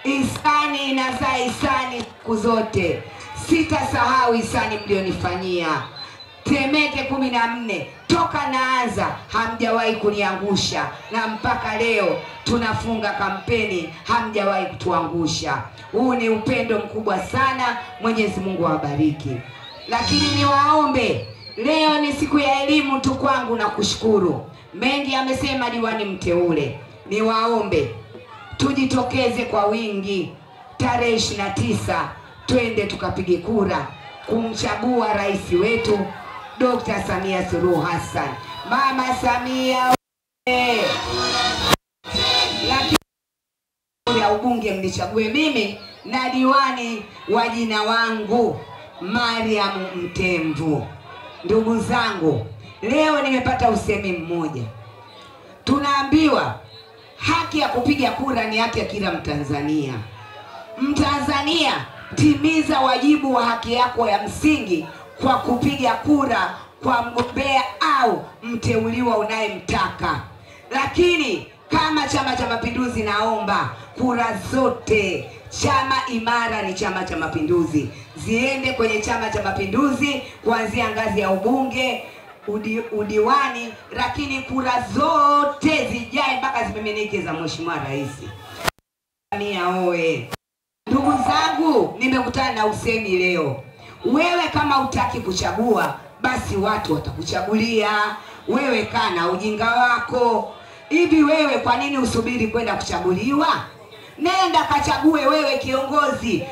Ihsani inazaa ihsani siku zote. Sitasahau ihsani mlionifanyia. Temeke 14 toka naanza hamjawahi kuniangusha, na mpaka leo tunafunga kampeni hamjawahi kutuangusha. Huu ni upendo mkubwa sana. Mwenyezi Mungu awabariki. Lakini niwaombe, leo ni siku ya elimu tu kwangu na kushukuru. Mengi amesema diwani mteule. Niwaombe tujitokeze kwa wingi tarehe 29, twende tukapige kura kumchagua rais wetu Dr. Samia Suluhu Hassan. Mama Samia lakini ya ubunge mnichague mimi na diwani wa jina wangu Mariam Mtemvu. Ndugu zangu, leo nimepata usemi mmoja. Tunaambiwa haki ya kupiga kura ni haki ya kila Mtanzania. Mtanzania, timiza wajibu wa haki yako ya msingi kwa kupiga kura kwa mgombea au mteuliwa unayemtaka. Lakini kama Chama cha Mapinduzi, naomba kura zote, chama imara ni Chama cha Mapinduzi, ziende kwenye Chama cha Mapinduzi kuanzia ngazi ya ubunge, udiwani, lakini kura zote zijae mpaka zimemeneke za Mheshimiwa Rais. Samia oe! Ndugu zangu, nimekutana na usemi leo. Wewe kama hutaki kuchagua, basi watu watakuchagulia. Wewe kana ujinga wako. Hivi wewe kwa nini usubiri kwenda kuchaguliwa? Nenda kachague wewe kiongozi.